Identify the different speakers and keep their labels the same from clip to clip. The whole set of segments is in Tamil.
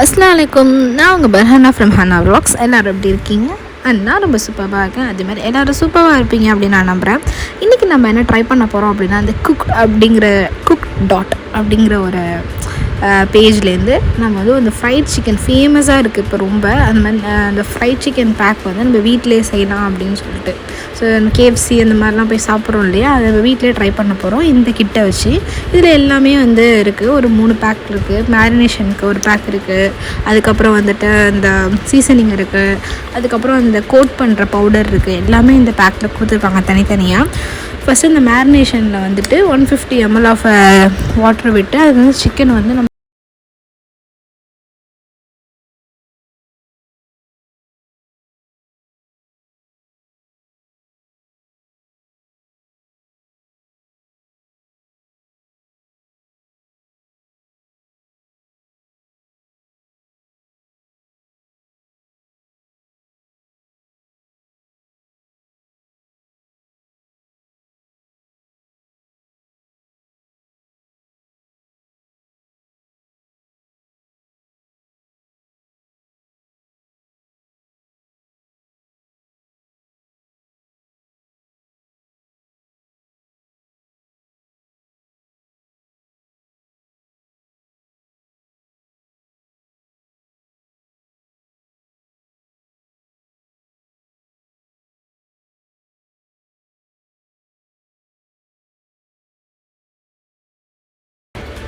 Speaker 1: அஸ்ஸலாமு அலைக்கும். நான் உங்கள் பர்ஹானா ஃப்ரம் ஹனா vlogs. எல்லோரும் எப்படி இருக்கீங்க? நான் ரொம்ப சூப்பராக இருக்கேன். அதேமாதிரி எல்லோரும் சூப்பராக இருப்பீங்க அப்படின்னு நான் நம்புகிறேன். இன்றைக்கி நம்ம என்ன ட்ரை பண்ண போகிறோம் அப்படின்னா, அந்த குக் டாட் அப்படிங்கிற ஒரு பேஜ்லேருந்து நம்ம வந்து அந்த ஃப்ரைட் சிக்கன் ஃபேமஸாக இருக்குது இப்போ ரொம்ப. அந்த மாதிரி அந்த ஃப்ரைட் சிக்கன் பேக் வந்து நம்ம வீட்டிலே செய்யலாம் அப்படின்னு சொல்லிட்டு. ஸோ அந்த கேஎஃப்சி அந்த மாதிரிலாம் போய் சாப்பிட்றோம் இல்லையா, அதை நம்ம வீட்டிலே ட்ரை பண்ண போகிறோம் இந்த கிட்டை வச்சு. இதில் எல்லாமே வந்து இருக்குது. ஒரு 3 பேக் இருக்குது. மேரினேஷனுக்கு ஒரு பேக் இருக்குது. அதுக்கப்புறம் வந்துட்டு இந்த சீசனிங் இருக்குது. அதுக்கப்புறம் இந்த கோட் பண்ணுற பவுடர் இருக்குது. எல்லாமே இந்த பேக்கில் கொடுத்துருக்காங்க தனித்தனியாக. ஃபஸ்ட்டு இந்த மேரினேஷனில் வந்துட்டு 150 ml ஆஃப் வாட்டர் விட்டு அது வந்து சிக்கன் வந்து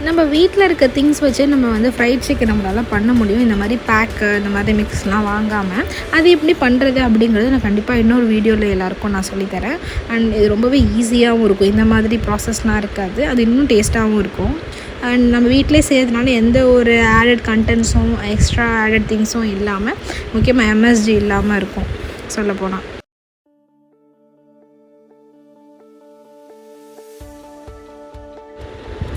Speaker 1: நம்ம வீட்டில் இருக்க திங்ஸ் வச்சு நம்ம வந்து ஃப்ரைட் சிக்கன் நம்மளால் பண்ண முடியும். இந்த மாதிரி பேக்கு இந்த மாதிரி மிக்ஸ்லாம் வாங்காமல் அது எப்படி பண்ணுறது அப்படிங்கிறது நான் கண்டிப்பாக இன்னொரு வீடியோவில் எல்லாேருக்கும் நான் சொல்லித்தரேன். அண்ட் இது ரொம்பவே ஈஸியாகவும் இருக்கும். இந்த மாதிரி ப்ராசஸ்லாம் இருக்காது. அது இன்னும் டேஸ்ட்டாகவும் இருக்கும். அண்ட் நம்ம வீட்டிலே செய்கிறதுனால எந்த ஒரு ஆடட் கண்டென்ட்ஸும் எக்ஸ்ட்ரா ஆடட் திங்ஸும் இல்லாமல், முக்கியமாக எம்எஸ்ஜி இல்லாமல் இருக்கும் சொல்லப்போனால்.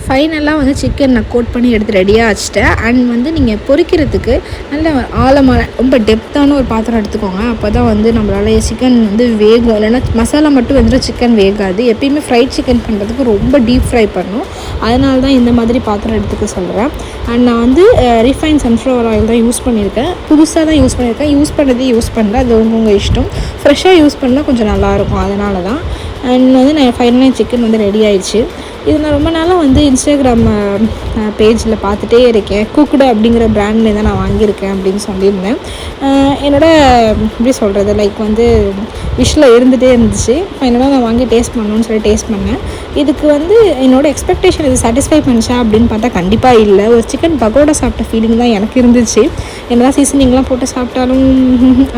Speaker 1: ஃபைனலாக வந்து சிக்கன் நான் கோட் பண்ணி எடுத்து ரெடியாக வச்சுட்டேன். அண்ட் வந்து நீங்கள் பொரிக்கிறதுக்கு நல்ல ஆழமான ரொம்ப டெப்த்தான ஒரு பாத்திரம் எடுத்துக்கோங்க. அப்போ தான் வந்து நம்மளால் சிக்கன் வந்து வேகும். இல்லைன்னா மசாலா மட்டும் வந்துட்டு சிக்கன் வேகாது. எப்பயுமே ஃப்ரைட் சிக்கன் பண்ணுறதுக்கு ரொம்ப டீப் ஃப்ரை பண்ணணும். அதனால தான் இந்த மாதிரி பாத்திரம் எடுத்துக்க சொல்கிறேன். அண்ட் நான் வந்து ரீஃபைன் சன்ஃப்ளவர் ஆயில் தான் யூஸ் பண்ணியிருக்கேன். புதுசாக தான் யூஸ் பண்ணியிருக்கேன். யூஸ் பண்ணல, அது உங்கள் இஷ்டம். ஃப்ரெஷ்ஷாக யூஸ் பண்ணால் கொஞ்சம் நல்லாயிருக்கும். அதனால தான். அண்ட் வந்து நான் ஃபைனலாக சிக்கன் வந்து ரெடி ஆயிடுச்சு. இது நான் ரொம்ப நாளாக வந்து இன்ஸ்டாகிராம் பேஜில் பார்த்துட்டே இருக்கேன். குக்குடு அப்படிங்கிற பிராண்ட்லேயே தான் நான் வாங்கியிருக்கேன் அப்படின்னு சொல்லியிருந்தேன். எப்படி சொல்கிறது, லைக் வந்து விஷில் இருந்துகிட்டே இருந்துச்சு. ஃபைனலாக நான் வாங்கி டேஸ்ட் பண்ணணும்னு சொல்லி டேஸ்ட் பண்ணேன். இதுக்கு வந்து என்னோடய எக்ஸ்பெக்டேஷன் இது சாட்டிஸ்ஃபை பண்ணிச்சா அப்படின்னு பார்த்தா கண்டிப்பாக இல்லை. ஒரு சிக்கன் பகோடா சாப்பிட்ட ஃபீலிங் தான் எனக்கு இருந்துச்சு. என்னதான் சீசனிங்லாம் போட்டு சாப்பிட்டாலும்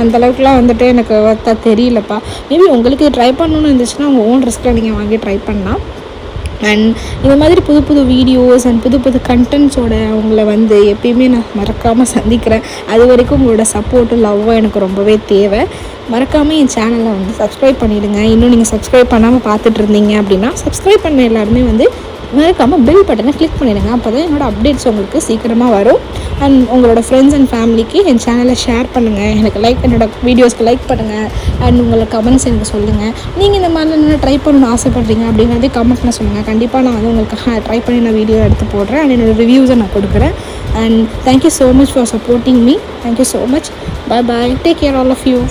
Speaker 1: அந்தளவுக்குலாம் வந்துட்டு எனக்கு தெரியலப்பா. மேபி உங்களுக்கு ட்ரை பண்ணணுன்னு இருந்துச்சுன்னா உங்கள் ஓன் ரிஸ்கில் நீங்கள் வாங்கி ட்ரை பண்ணலாம். அண்ட் இந்த மாதிரி புது புது வீடியோஸ் அண்ட் புது புது கண்டென்ட்ஸோட உங்களை வந்து எப்பயுமே நான் மறக்காமல் சந்திக்கிறேன். அது வரைக்கும் உங்களோட சப்போர்ட்டும் லவ்வும் எனக்கு ரொம்பவே தேவை. மறக்காமல் என் சேனலை வந்து சப்ஸ்கிரைப் பண்ணிவிடுங்க. இன்னும் நீங்கள் சப்ஸ்கிரைப் பண்ணாமல் பார்த்துட்டு இருந்தீங்க அப்படின்னா சப்ஸ்கிரைப் பண்ண எல்லாருமே வந்து மறக்காமல் பெல் பட்டனை கிளிக் பண்ணிவிடுங்க. அப்போ தான் என்னோடய அப்டேட்ஸ் உங்களுக்கு சீக்கிரமாக வரும். அண்ட் உங்களோட ஃப்ரெண்ட்ஸ் அண்ட் ஃபேமிலிக்கு என் சேனலை ஷேர் பண்ணுங்கள். என்னோடய வீடியோஸ்க்கு லைக் பண்ணுங்கள். அண்ட் உங்களோட கமெண்ட்ஸ் எனக்கு சொல்லுங்கள். நீங்கள் இந்த மாதிரி என்ன ட்ரை பண்ணணும்னு ஆசைப்பட்றீங்க அப்படிங்கிறதே கமெண்ட்டில் சொல்லுங்கள். கண்டிப்பாக நான் வந்து உங்களுக்கு ட்ரை பண்ணி நான் வீடியோ எடுத்து போடுறேன். அண்ட் என்னோடய ரிவ்யூஸை நான் கொடுக்குறேன். And thank you so much for supporting me. Thank you so much. Bye bye. Take care all of you.